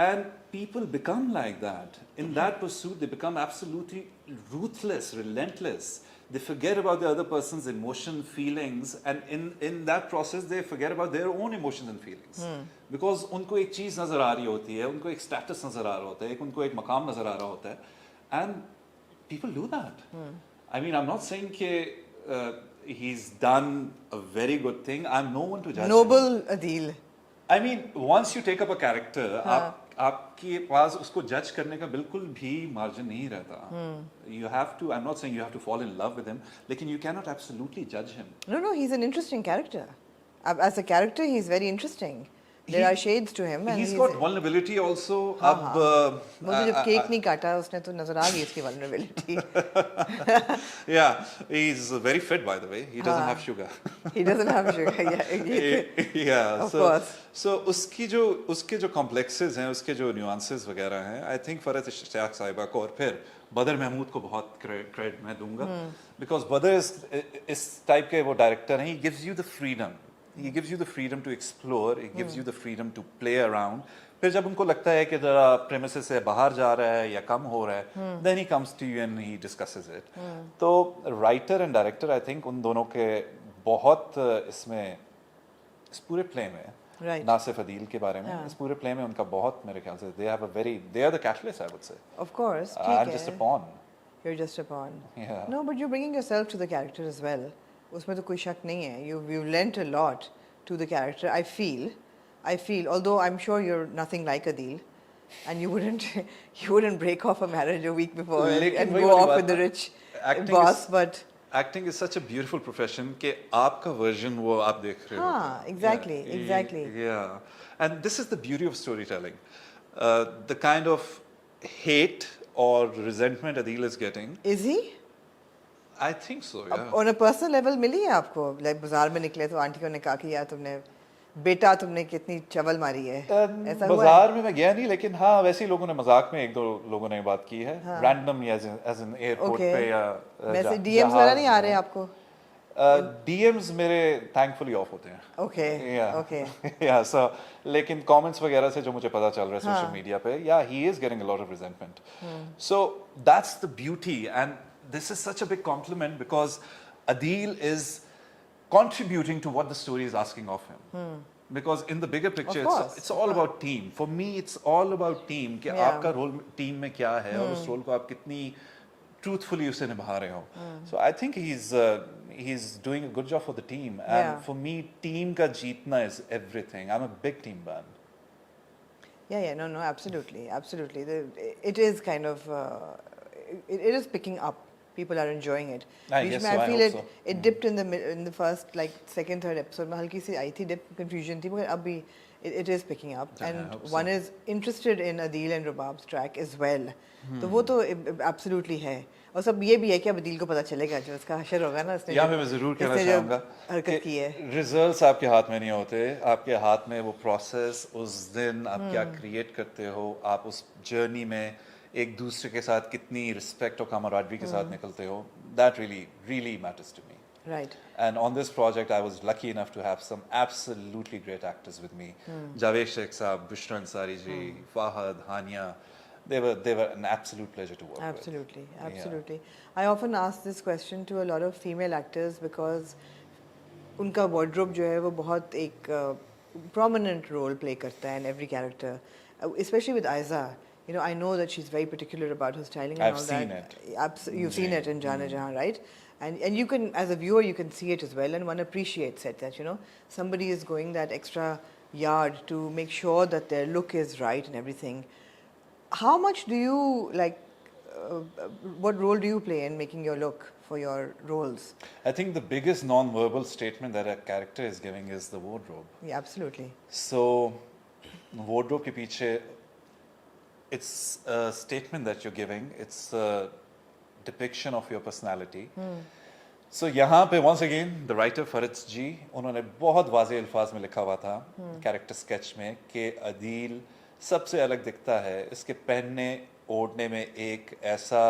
And people become like that. In that pursuit, they become absolutely ruthless, relentless. They forget about the other person's emotion, feelings, and in that process, they forget about their own emotions and feelings. Because उनको एक चीज़ नज़र आ रही होती है, उनको एक status नज़र आ रहा होता है, उनको एक मकाम नज़र आ रहा होता है, and people do that. I mean, I'm not saying कि he's done a very good thing. I'm no one to judge. Noble Adil. I mean, once you take up a character, आपके पास उसको जज करने का बिल्कुल भी मार्जिन नहीं रहता. You have to. I'm not saying you have to fall in love with him, लेकिन you cannot absolutely judge him. No, he's an interesting character. As a character, he's very interesting. There are shades to him. And He's got vulnerability also. मुझे जब cake नहीं काटा उसने तो नजर आ गई इसकी vulnerability. Yeah, he's very fit by the way. He doesn't have sugar. He doesn't have sugar. Yeah. Of course. So उसके जो complexes हैं, उसके जो nuances वगैरह हैं, I think फरहत इश्तियाक साहिबा को और फिर बदर महमूद को बहुत credit मैं दूंगा. Because बदर इस type के वो director हैं. He gives you the freedom. He gives you the freedom to explore. He gives you the freedom to play around. फिर जब उनको लगता है कि जरा premises से बाहर जा रहा है या कम हो रहा है, then he comes to you and he discusses it. तो writer and director I think उन दोनों के बहुत इसमें इस पूरे play में Right. ना सिर्फ अदील के बारे में, इस पूरे प्ले में उनका बहुत मेरे ख्याल से they are the catalyst, I would say. Of course, I'm ठीक just a है. pawn. You're just a pawn. Yeah. No, but you're bringing yourself to the character as well. उसमें तो कोई शक नहीं है. You've lent a lot to the character. I feel. Although I'm sure you're nothing like Adil, and you wouldn't break off a marriage a week before लेकिन and वही go वाली off बात with the ना, rich acting boss. is- But Acting is such a beautiful profession कि आपका version वो आप देख रहे हो. हाँ, exactly, exactly. Yeah, and this is the beauty of storytelling. The kind of hate or resentment Adil is getting, is he? I think so. Yeah. On a personal level मिली है आपको? Like बाजार में निकले तो आंटी ने कहा कि यार तुमने बेटा तुमने कितनी चवल मारी है. ऐसा हुआ है? बाजार में मैं गया नहीं, लेकिन हाँ वैसे ही लोगों ने मजाक में एक दो लोगों ने बात की है, random as in airport Okay. पे या वैसे DMs वगैरह नहीं आ रहे आपको? डीएम्स मेरे थैंकफुली ऑफ होते हैं. Okay, okay. या सो लेकिन कमेंट्स वगैरह से जो मुझे पता चल रहा है सोशल मीडिया पे, या he is getting a lot of resentment. So that's the beauty, and this is such a big compliment because Adil is contributing to what the story is asking of him. Because in the bigger picture, course. it's all about team. For me, it's all about team. कि Yeah. आपका role team में क्या है और उस role को आप कितनी truthfully उसे निभा रहे हो. So I think he's doing a good job for the team. And Yeah. for me, team का जीतना is everything. I'm a big team man. Yeah, no, absolutely. It is kind of, it is picking up. People are enjoying it. I beach guess में so, I I feel hope it dipped in the first, like, second, third episode में हल्की सी आई थी dip, confusion थी, मगर अब भी it is picking up. Yeah, I And hope one is interested in Adil and Rubab's track as well. तो वो तो absolutely है. और सब ये भी है कि अब अदील को पता चलेगा जो उसका हशर होगा ना, इसने यहाँ जो- पे मैं जरूर कहना इसने जो चाहूँगा हरकत की है. रिजल्ट्स आपके हाथ में नहीं होते, आपके हाथ में वो प्रोसेस, उस दिन आप क्या क्रिएट करते हो, आप उस जर्नी में एक दूसरे के साथ कितनी रिस्पेक्ट और कामराडरी के साथ निकलते हो, that really matters to me. Right. And on this project, I was lucky enough to have some absolutely great actors with me. Javed Sheikh Saab, Bushra Ansari ji, Fahad, Hania. They were an absolute pleasure to work Absolutely, with. absolutely. I often ask this question to a lot of female actors because उनका wardrobe जो है वो बहुत एक prominent role play करता है in every character, especially with Aiza. You know, I know that she's very particular about her styling and I've all seen that. it. You've seen it in Jana Jahan, right? And you can, as a viewer, you can see it as well, and one appreciates it, that, you know, somebody is going that extra yard to make sure that their look is right and everything. How much do you, like, what role do you play in making your look for your roles? I think the biggest non-verbal statement that a character is giving is the wardrobe. Yeah, absolutely. So, wardrobe के पीछे, it's a statement that you're giving. It's a depiction of your personality. So यहाँ पे once again the writer फरज जी, उन्होंने बहुत वाज़े अल्फाज में लिखा हुआ था character sketch में कि अदील सबसे अलग दिखता है, इसके पहनने ओढ़ने में एक ऐसा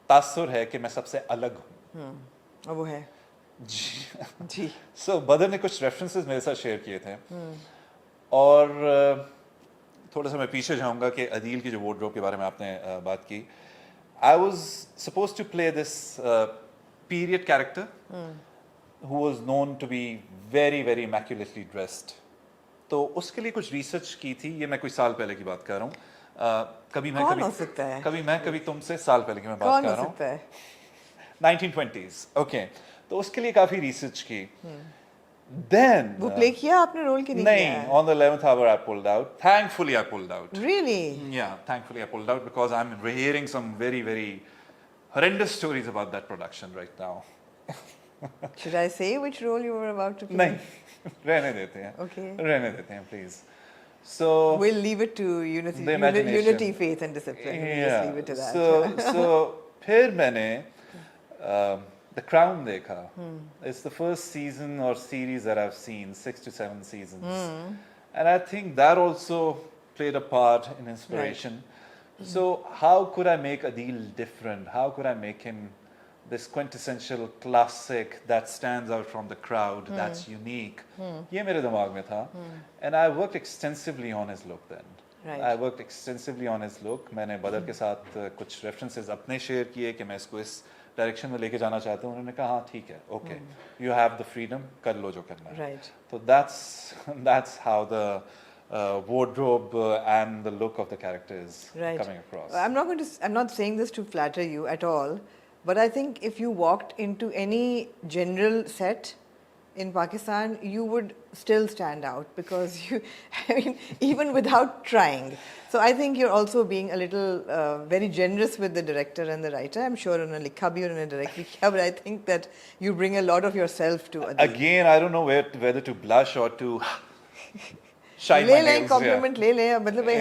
तासुर है कि मैं सबसे अलग हूँ. और वो है जी. जी. So बदर ने कुछ references मेरे साथ शेयर किए थे और थोड़ा सा मैं पीछे जाऊंगा कि अदील की जो wardrobe के बारे में आपने बात की. I was supposed to play this period character who was known to be very very immaculately dressed. तो उसके लिए कुछ research की थी. ये मैं कोई साल पहले की बात कर रहा हूँ. कौन हो सकता है? कभी तुमसे साल पहले की मैं बात कौन कर हो रहा हूँ. सकता है? 1920s. Okay. तो उसके लिए काफी research की. Then वो प्ले किया आपने रोल की नहीं नहीं, किया? on the 11th hour I pulled out. Thankfully I pulled out. Really? Yeah, thankfully I pulled out because I'm hearing some very very horrendous stories about that production right now. Should I say which role you were about to play? नहीं, रहने देते हैं. Okay. रहने देते हैं, please. So We'll leave it to The imagination. unity, faith and discipline. We'll just leave it to that. So फिर मैंने The Crown देखा. It's the first season or series that I've seen, 6 to 7 seasons. And I think that also played a part in inspiration. So how could I make Adil different? How could I make him this quintessential classic that stands out from the crowd, that's unique? ये मेरे दिमाग में था. And I worked extensively on his look then. Right. I worked extensively on his look. मैंने बदर के साथ कुछ references अपने share किए कि मैं इसको इस डायरेक्शन में लेके जाना चाहते हैं, उन्होंने कहा हाँ ठीक है, okay, you have the freedom, कर लो जो करना है. Right. So that's how the wardrobe and the look of the character is Right. coming across. I'm not saying this to flatter you at all, but I think if you walked into any general set in Pakistan, you would still stand out because you, I mean, even without trying. So I think you're also being a little very generous with the director and the writer. I'm sure उन्होंने लिखा भी उन्होंने direct भी किया, but I think that you bring a lot of yourself to Adil. Again, I don't know whether to blush or to shine ले my लें nails. compliment ले लें, मतलब ये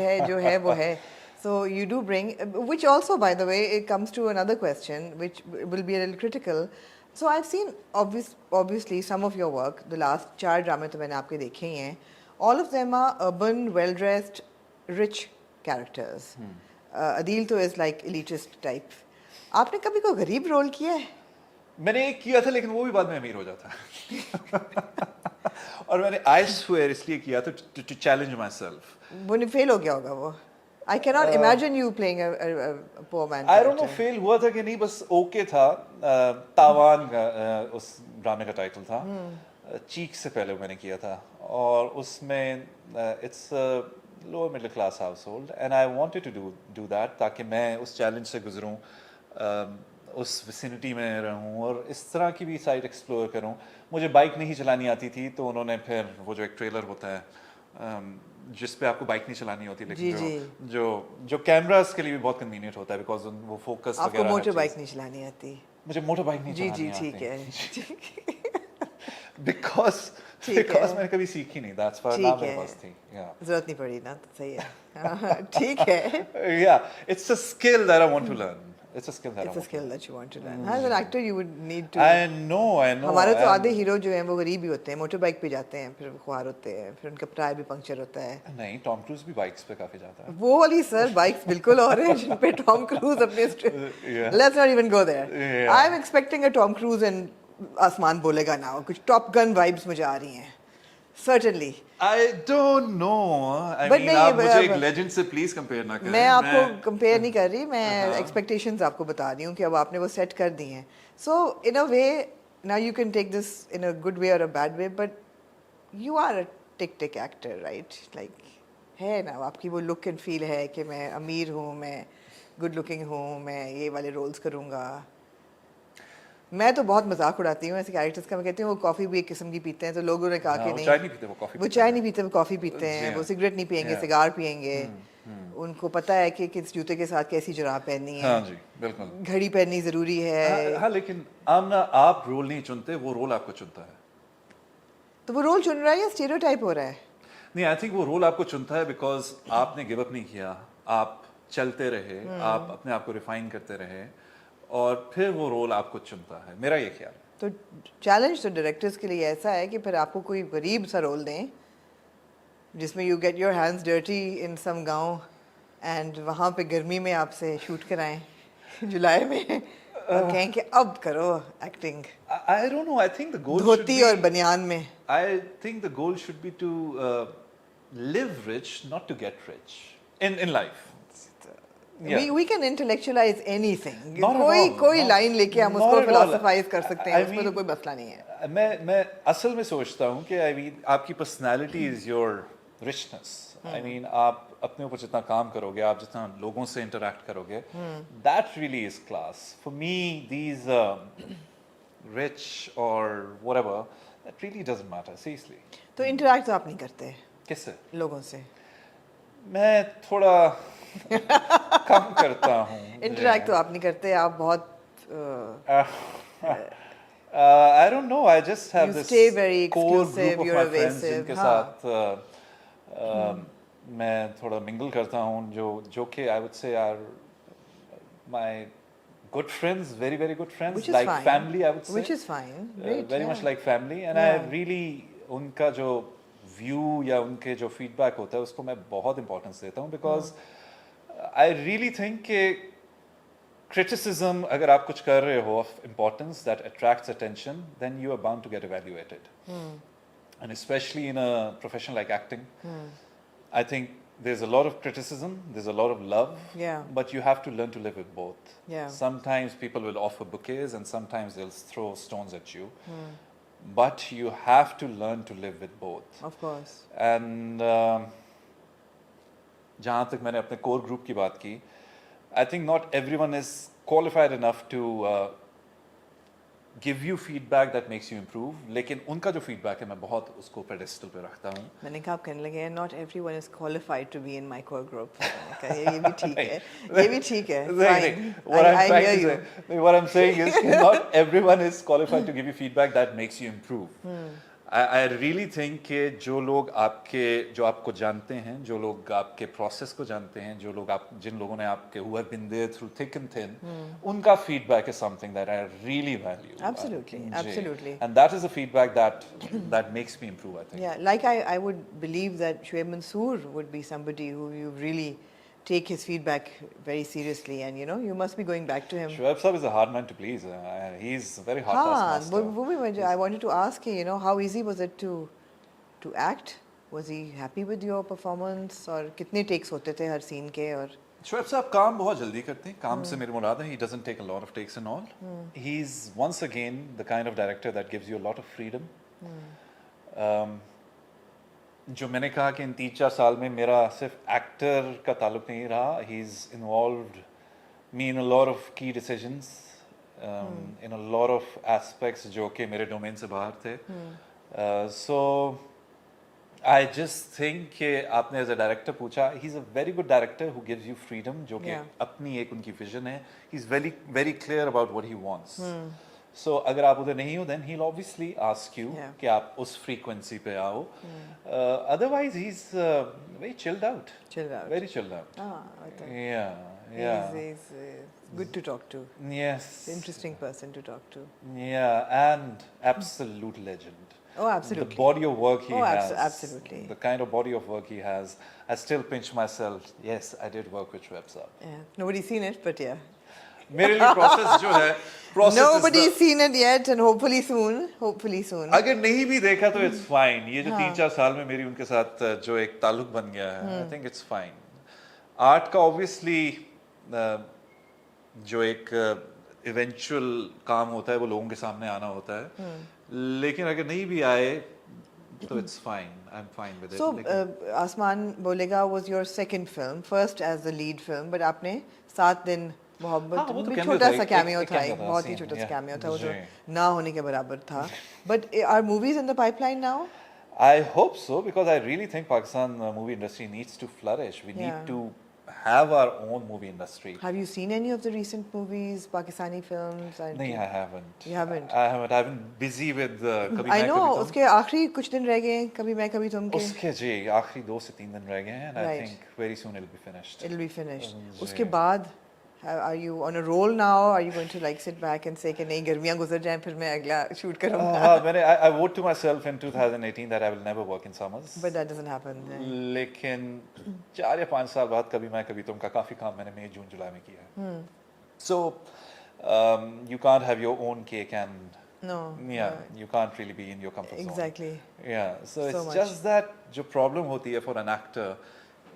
है जो है वो है. So you do bring, which also, by the way, it comes to another question, which will be a little critical. So I've seen obviously some of your work. The last 4 ड्रामे तो मैंने आपके देखे ही हैं. All of them are urban, well-dressed, rich characters. Adil तो is like elitist type. आपने कभी कोई गरीब रोल किया है? मैंने एक किया था, लेकिन वो भी बाद में अमीर हो जाता है. और मैंने I swear इसलिए किया था to challenge myself. वो नहीं फेल हो गया होगा वो. I cannot imagine you playing a poor man. I don't know character. Fail हुआ था कि नहीं, बस ओके था. तावान का उस ड्रामे का टाइटल था. चीक से पहले मैंने किया था, और उसमें इट्स लोअर मिडिल क्लास हाउस होल्ड, and I wanted to do that ताकि मैं उस चैलेंज से गुजरूं, उस विसिनिटी में रहूं और इस तरह की भी साइड एक्सप्लोर करूं. मुझे बाइक नहीं चलानी आती थी, तो उन्होंने फिर वो जो एक ट्रेलर होता है जिस पे आपको बाइक नहीं चलानी होती, लेकिन जो कैमरास के लिए भी बहुत कन्वीनियंट होता है, बिकॉज वो फोकस आपको मोटर बाइक नहीं चलानी आती. मुझे मोटर बाइक नहीं जी चलानी जी आती. ठीक है. because मैंने कभी सीखी नहीं. That's why ना मेरे पास थी. Yeah. जरूरत नहीं पड़ी ना, तो सही है. ठीक है. Yeah, it's a skill that I want to learn. It's a skill that It's I a want. skill that you want to learn. As an actor, you would need to. I know. हमारे तो and- आधे hero जो हैं वो गरीब ही होते हैं, motor bike पे जाते हैं, फिर ख्वार होते हैं, फिर उनका टायर भी पंक्चर होता है. नहीं, टॉम क्रूज भी बाइक्स पे काफी जाता है. वो वाली सर बाइक्स बिल्कुल और हैं जिन पे टॉम क्रूज अपने Yeah. Let's not even go there. Yeah. I'm expecting a Tom Cruise and आसमान बोलेगा ना, कुछ टॉप गन वाइब्स मुझे आ रही हैं. Certainly. I don't know. I But mean, नहीं, आप मुझे एक but- लेजेंड से प्लीज कंपेयर ना करें. मैं आपको कंपेयर नहीं कर रही, मैं एक्सपेक्टेशंस आपको बता रही हूँ कि अब आपने वो सेट कर दी हैं. So in a way now you can take this in a good way और a bad way, but you are a tick tick actor, right? Like है ना, आपकी वो लुक एंड फील है कि मैं अमीर हूँ, मैं गुड लुकिंग हूँ, मैं ये वाले रोल्स करूँगा. मैं तो बहुत मजाक उड़ाती हूँ ऐसे कैरेक्टर्स का. मैं कहती हूँ वो कॉफ़ी भी एक किस्म की पीते हैं, तो लोगों ने कहा कि वो नहीं, चाय नहीं पीते, वो कॉफी वो चाय नहीं पीते, वो कॉफ़ी पीते हैं, जी वो हाँ. सिगरेट नहीं पियेंगे, Yeah. सिगार पियेंगे. उनको पता है कि किस जूते के साथ कैसी जुराब पहननी है. हाँ जी, बिल्कुल. घड़ी पहननी ज़रूरी है. हाँ, लेकिन आमना आप रोल नहीं चुनते, वो रोल आपको चुनता है. तो वो रोल चुन रहा है या स्टीरियोटाइप हो रहा है? नहीं, आई थिंक वो रोल आपको चुनता है बिकॉज आपने गिव अप नहीं किया, आप चलते रहे, आप अपने आप को रिफाइन करते रहे, और फिर वो रोल आपको चुनता है. मेरा ये ख्याल है. तो चैलेंज तो डायरेक्टर्स के लिए ऐसा है कि फिर आपको कोई गरीब सा रोल दें जिसमें you get your hands dirty in some गांव, एंड वहाँ पे गर्मी में आपसे शूट कराएं जुलाई में, और कहें कि अब करो acting. I don't know. I think the goal should dhoti be. और बनियान में. I think the goal should be to live rich, not to get rich in life. Yeah. We can intellectualize anything. Not at all. कोई Not- line लेके हम not उसको at all. फिलोसफाइज कर सकते हैं, I उसमें तो mean, कोई मसला नहीं है. मैं असल में सोचता हूँ कि I mean आपकी personality is your richness. I mean आप अपने ऊपर जितना काम करोगे, आप जितना लोगों से इंटरेक्ट करोगे, that really is class. For me, these rich or whatever, that really doesn't matter. Seriously. तो इंटरेक्ट तो आप नहीं करते किससे? लोगों से. मैं थोड़ा कम करता हूँ. इंटरेक्ट तो आप नहीं करते, आप बहुत I don't know. I just have You this stay very core exclusive, group of you're my friends evasive, जिनके हाँ. साथ मैं थोड़ा mingle करता हूँ, जो कि I would say are my good friends, very very good friends, which is like fine. family I would say. Which is fine. Great, Very yeah. much like family, and Yeah. I really उनका जो view या उनके जो feedback होता है उसको मैं बहुत importance देता हूँ, because I really think कि criticism अगर आप कुछ कर रहे हो of importance that attracts attention, then you are bound to get evaluated. And especially in a profession like acting, I think there's a lot of criticism, there's a lot of love, Yeah. but you have to learn to live with both. Yeah. Sometimes people will offer bouquets and sometimes they'll throw stones at you. But you have to learn to live with both. Of course. And जहाँ तक मैंने अपने core group की बात की, I think not everyone is qualified enough to give you feedback that makes you improve. लेकिन उनका जो feedback है मैं बहुत उसको pedestal पे रखता हूँ. मैंने कहा आप कहने लगे not everyone is qualified to be in my core group. मैंने कहा, ये भी ठीक है, ये भी ठीक है. Fine. What I'm I trying hear to you. say, what I'm saying is not everyone is qualified to give you feedback that makes you improve. I really think कि जो आपको जानते हैं, जो लोग आपके process को जानते हैं, जिन लोगों ने आपके who have been there through thick and thin, उनका feedback is something that I really value. Absolutely, ji. absolutely. And that is the feedback that makes me improve, I think. Yeah, like I would believe that Shoaib Mansoor would be somebody who you really take his feedback very seriously, and you must be going back to him. Shoaib Sahab is a hard man to please. He's a very hard taskmaster. वो भी मुझे I wanted to ask you, how easy was it to act? Was he happy with your performance? और कितने takes होते थे हर scene के और शोएब साहब काम बहुत जल्दी करते हैं. काम से मेरी मुराद है he doesn't take a lot of takes and all. He's once again the kind of director that gives you a lot of freedom. जो मैंने कहा कि इन 3-4 साल में मेरा सिर्फ एक्टर का ताल्लुक नहीं रहा. He's involved me in a lot of key decisions, in a lot of aspects जो कि मेरे डोमेन से बाहर थे. So I just think कि आपने एज अ डायरेक्टर पूछा, he's a very good director who gives you freedom, जो कि अपनी एक उनकी विजन है. He's very very clear about what he wants. So अगर आप उधर नहीं हो, then he'll obviously ask you कि आप उस frequency पे आओ. Otherwise he's very chilled out. Very chilled out. Yeah. He's good to talk to. Yes. Interesting person to talk to. Yeah, and absolute legend. Oh, absolutely. The body of work he has. Absolutely. The kind of body of work he has. I still pinch myself. Yes, I did work with Shoaib Sahab. Yeah. Nobody's seen it, but yeah. मेरे लिए process जो है, Nobody's seen it yet, and hopefully soon. Hopefully soon. अगर नहीं भी देखा तो it's fine. ये जो 3-4 साल में मेरी उनके साथ जो एक ताल्लुक बन गया है, I think it's fine. Art का obviously जो एक eventual काम होता है वो लोगों के सामने आना होता है. लेकिन अगर नहीं भी आए तो it's fine. I'm fine with it. So, Asmaan Bolega was your second film, first as the lead film, but आपने 7 दिन मोहब्बत वो तो भी cameo छोटा था, सा एक कैमियो था, cameo एक था, बहुत ही scene, छोटा सा yeah. कैमियो था, वो जो जी. ना होने के बराबर था. But are movies in the pipeline now? I hope so, because I really think Pakistan movie industry needs to flourish. We need to have our own movie industry. Have you seen any of the recent movies, Pakistani films? No, I haven't. You haven't? I haven't. I've been busy with Kabhi I Main know. Kabhi Tum. उसके आखिरी कुछ दिन रह गए, कभी मैं कभी तुम के. उसके जी आखिरी 2 से 3 दिन रह गए हैं, and I think very soon it'll be finished. It'll be finished. उसके बाद are you on a roll now? Are you going to like sit back and say कि नहीं गर्मियाँ गुजर जाएं फिर मैं अगला shoot करूँगा? I vowed to myself in 2018 that I will never work in summers. But that doesn't happen. लेकिन 4 या 5 साल बाद कभी मैं कभी तुम का काफी काम मैंने मई जून जुलाई में किया है. So you can't have your own cake and No. Yeah, you can't really be in your comfort zone. Exactly. Yeah, so it's much. just that जो problem होती है for an actor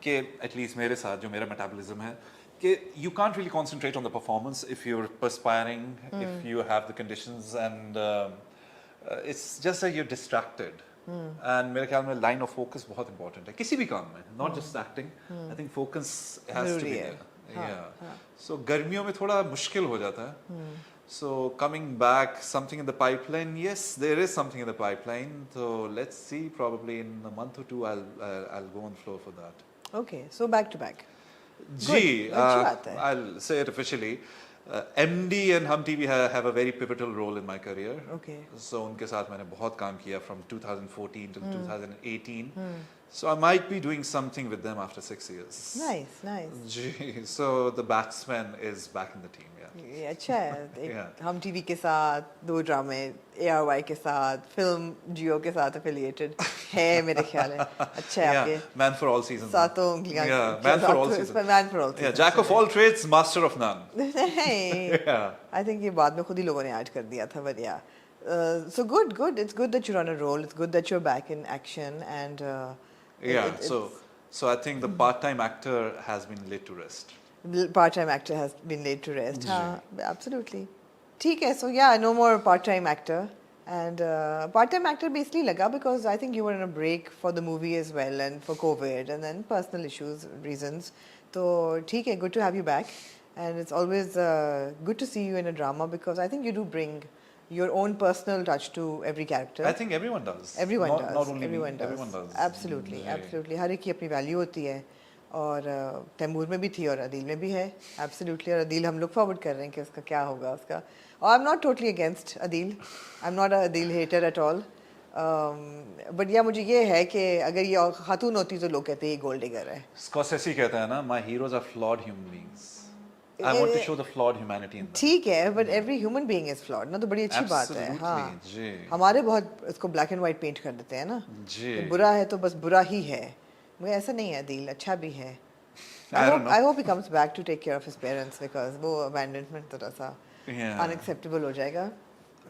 कि at least मेरे साथ जो मेरा metabolism है कि you can't really concentrate on the performance if you're perspiring, if you have the conditions, and it's just that you're distracted. And मेरे ख्याल में line of focus बहुत important है किसी भी काम में, not just acting. I think focus has to be there. Yeah. So गर्मियों में थोड़ा मुश्किल हो जाता है. So coming back, something in the pipeline. Yes, there is something in the pipeline. So let's see. Probably in a month or 2, I'll go on floor for that. Okay, so back to back. जी, अच्छी बात है. I'll say it officially. MD and Hum TV have a very pivotal role in my career. Okay. So उनके साथ मैंने बहुत काम किया from 2014 till 2018. So I might be doing something with them after 6 years. Nice. Ji, so the batsman is back in the team. Yeah. ये अच्छा है. हम टीवी के साथ 2 ड्रामे, ARY के साथ, फिल्म जियो के साथ affiliated है मेरे ख्याल है. अच्छा है आपके. Man for all seasons. सातों उंगलियां. Yeah, man for all seasons. Man for all seasons. Yeah, jack of all trades, master of none. Yeah. I think ये बाद में खुद ही लोगों ने ऐड कर दिया था, but yeah. So good. It's good that you're on a roll. It's good that you're back in action, and Yeah, so So I think the part-time actor has been laid to rest. Part-time actor has been laid to rest. हाँ, absolutely. ठीक है. So yeah, no more part-time actor. And part-time actor basically लगा because I think you were on a break for the movie as well and for COVID and then personal issues reasons. तो ठीक है, good to have you back. And it's always good to see you in a drama because I think you do bring your own personal touch to every character. I think everyone does. Everyone not, does. Not only everyone me, does. everyone does. Absolutely, Yeah. absolutely. हर एक की अपनी value होती है और तैमूर में भी थी और अदील में भी है. Absolutely. और अदील हम लुक फॉरवर्ड कर रहे हैं कि उसका क्या होगा उसका. और I'm not totally against Adeel. I'm not a Adeel hater at all. But yeah, मुझे ये है कि अगर ये खातून होती तो लोग कहते हैं ये गोल्ड डिगर है. Scorsese कहता है ना, my heroes are flawed human beings. I want to show the flawed humanity in them. ठीक है, but every human being is flawed ना, तो बड़ी अच्छी बात है. हाँ, जी. हमारे बहुत इसको black and white पेंट कर देते हैं ना. जी. कि बुरा है तो बस बुरा ही है. मगर ऐसा नहीं है अदील, अच्छा भी है. I hope he comes back to take care of his parents because वो abandonment थोड़ा सा unacceptable हो जाएगा.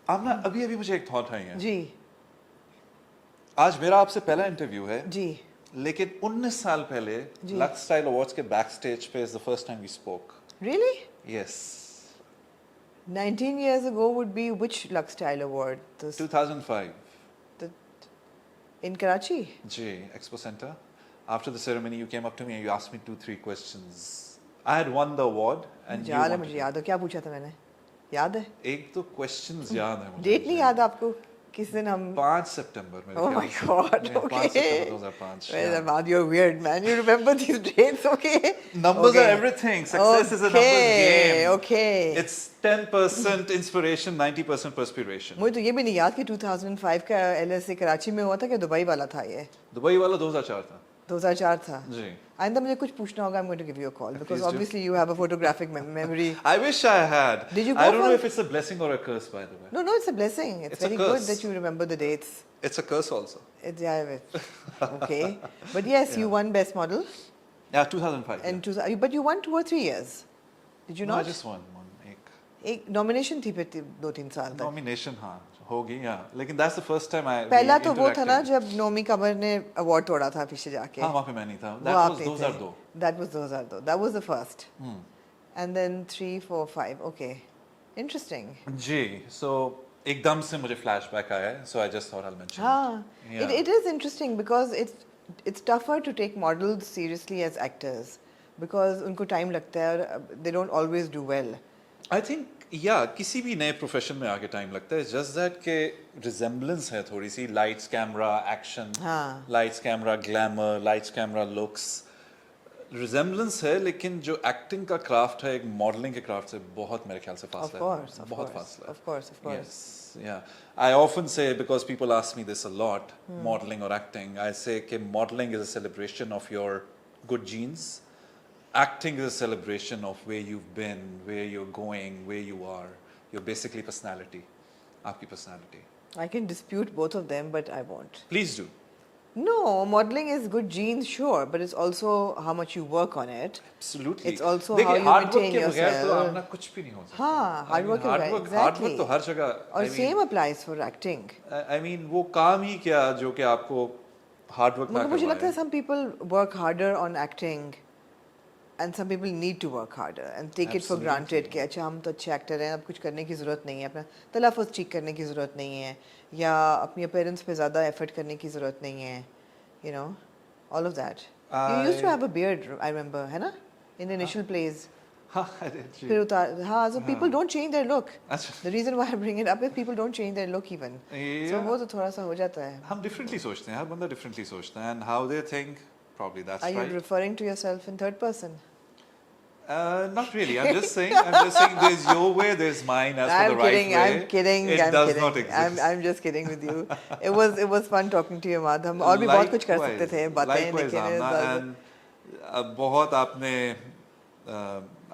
आमना अभी मुझे एक थॉट आई है. जी. आज मेरा आपसे पहला इंटरव्यू है. जी. लेकिन 19 साल पहले लक्स स्टाइल अवार्ड्स के बैक स्टेज पे is the first time we spoke. Really? Yes. 19 years ago would be which Lux Style Award? 2005. In Karachi? Ji, Expo Center. After the ceremony, you came up to me and you asked me 2-3 questions. I had won the award and you wanted मुझे याद है क्या पूछा था मैंने? याद है? एक तो questions याद है मुझे. डेट नहीं याद आपको? किस दिन हम 5 सितंबर में. Oh my God, okay. 5 September 2005. Well, you're weird, man. You remember these dates, okay? Numbers are everything. Success is a numbers game. Okay. It's 10% inspiration, 90% perspiration. मुझे तो ये भी नहीं याद कि 2005 का LSA कराची में हुआ था कि दुबई वाला था ये. दुबई वाला 2004 था. 2004 था. जी. आइंदा मुझे कुछ पूछना होगा. I'm going to give you a call because obviously you have a photographic memory. I wish I had. Did you go I don't know for- if it's a blessing or a curse, by the way. No, it's a blessing. It's It's a very curse. good that you remember the dates. It's a curse also. Okay. But yes, you won Best Model. Yeah, 2005. And but you won 2 or 3 years. Did you No, I not? just won one. एक nomination थी फिर 2-3 साल तक. Nomination हाँ होगी yeah. लेकिन that's the first time I. पहला तो वो था ना जब नोमी कमर ने अवार्ड तोड़ा था पीछे जाके. हाँ वहाँ पे मैं नहीं था. वो That आप was नहीं 2002. थे. That was 2002. That was the first. And then 3, 4, 5. Okay. Interesting. Ji. So एकदम से मुझे flashback आया. So I just thought I'll mention. हाँ. Yeah. It is interesting because it's tougher to take models seriously as actors because उनको time लगता है और they don't always do well. I think yeah किसी भी नए प्रोफेशन में आके टाइम लगता है. Just that के resemblance है थोड़ी सी. Lights, camera, action. हाँ. Lights, camera, glamour. Lights, camera, looks. Resemblance है लेकिन जो acting का craft है एक modeling के craft से बहुत मेरे ख्याल से फासला है. Of course. बहुत फासला है. Of course. Yes, yeah. I often say because people ask me this a lot, modeling or acting. I say that modeling is a celebration of your good genes. Acting is a celebration of where you've been, where you're going, where you are. Your basically personality, आपकी personality. I can dispute both of them, but I won't. Please do. No, modeling is good genes, sure, but it's also how much you work on it. Absolutely. It's also देखिए, how you hard work maintain के बगैर तो yourself. आपना कुछ भी नहीं हो सकता. हाँ, hard work hard के work, बगैर, hard work exactly. तो हर जगह. और same applies for acting. I mean वो काम ही क्या जो कि आपको hard work ना मुझे लगता है करवाए. some people work harder on acting and some people need to work harder and take it for granted कि अच्छा हम तो अच्छे एक्टर हैं अब कुछ करने की ज़रूरत नहीं है अपना तलफ़ुज़ ठीक करने की ज़रूरत नहीं है या अपनी अपीयरेंस पे ज़्यादा एफर्ट करने की ज़रूरत नहीं है you know all of that. You used to have a beard, I remember, है ना? In the initial plays. हाँ, I did. फिर उतार हाँ so people don't change their look. अच्छा. The reason why I bring it up is people don't change their look even. So Yeah. वो तो थोड़ा सा हो जाता है. हम differently सोचते हैं. हर बंदा differently सोचता है and how they think probably that's Are you right. referring to yourself in third person? Not really. I'm just saying there's your way, there's mine. As for the right way, I'm kidding. It I'm does kidding. not exist. I'm just kidding with you. It was fun talking to you, Ahmad. हम और भी बहुत कुछ कर सकते थे बातें Likewise, लेकिन Amna, and बहुत आपने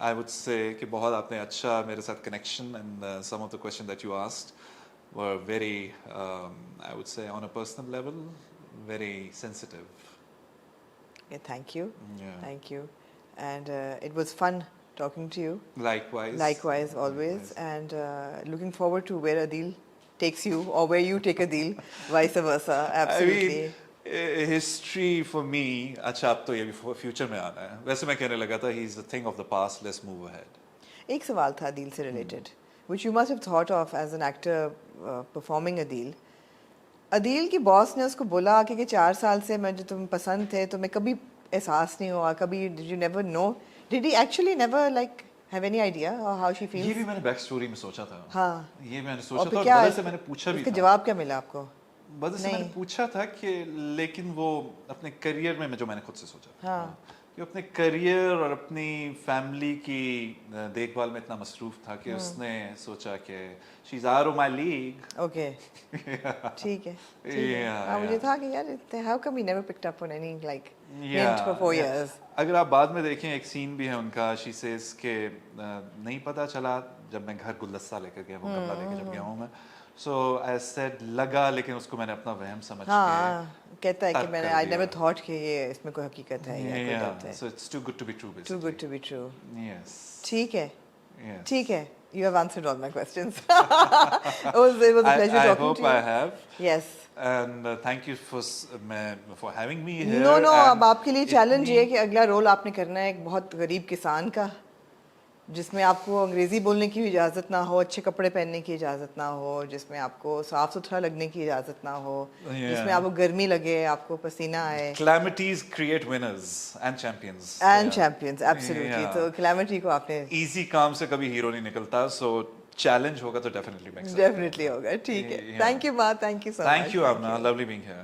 I would say कि बहुत आपने अच्छा मेरे साथ connection and some of the questions that you asked were very I would say on a personal level very sensitive. yeah, thank you. Yeah. Thank you. And it was fun talking to you. Likewise. Likewise, always. And looking forward to where Adil takes you or where you take Adil, vice versa. Absolutely. I mean, history for me, अच्छा अब तो ये भी future में आना है। वैसे मैं कहने लगा था he is the thing of the past, let's move ahead. एक सवाल था अदील से related which you must have thought of as an actor performing Adeel. Adeel की बॉस ने उसको बोला कि 4 साल से मैं जो तुम पसंद थे तुम्हें कभी एहसास नहीं हुआ, कभी did you never know, did he actually never like have any idea how she ये feels? भी मैंने बैक स्टोरी में सोचा था। हाँ। ये मैंने और सोचा फिर था और क्या बदल से मैंने पूछा भी इसका था। जवाब क्या मिला आपको? बदल से मैंने नहीं। पूछा था कि लेकिन वो अपने करियर में जो मैंने खुद से सोचा हाँ। कि अपने करियर और अपनी फैमिली की देखभाल में इतना मसरूफ था कि उसने सोचा कि she is out of my league. Okay ठीक है Yeah, हाँ, मुझे yeah. था कि यार how come he never picked up on any like Yeah, hint for 4 yeah. Years. अगर आप बाद में देखें एक सीन भी है उनका, शी सेज के नहीं पता चला जब मैं घर गुलदस्ता लेकर गया, वो गमला लेकर जब गया हूँ मैं, सो आई सेड लगा, लेकिन उसको मैंने अपना वहम समझ हाँ कहता है कि तर्क मैंने कर आई दिया। नेवर थॉट कि ये इसमें कोई हकीकत है या कोई बात के है। So it's too good to be true too basically. Good to be true. Yes ठीक है यस ठीक है, you have answered all my questions. it was a pleasure I talking hope to you. I have. Yes. And thank you for having me here. No, no, and अब आपके लिए challenge ये है इतनी- कि अगला रोल आपने करना है एक बहुत गरीब किसान का, जिसमें आपको अंग्रेजी बोलने की भी इजाज़त ना हो, अच्छे कपड़े पहनने की इजाज़त ना हो, जिसमें आपको साफ सुथरा लगने की इजाज़त ना हो, जिसमें आपको गर्मी लगे, आपको पसीना आए। Calamities create winners and champions. And champions absolutely. Yeah. तो कैलेमिटी को आपने Easy काम से कभी हीरो नहीं निकलता, so challenge होगा तो definitely makes sense. डेफिनेटली होगा। ठीक है, Yeah. थैंक यू माँ, thank you so much. Thank you, Amna. Lovely being here.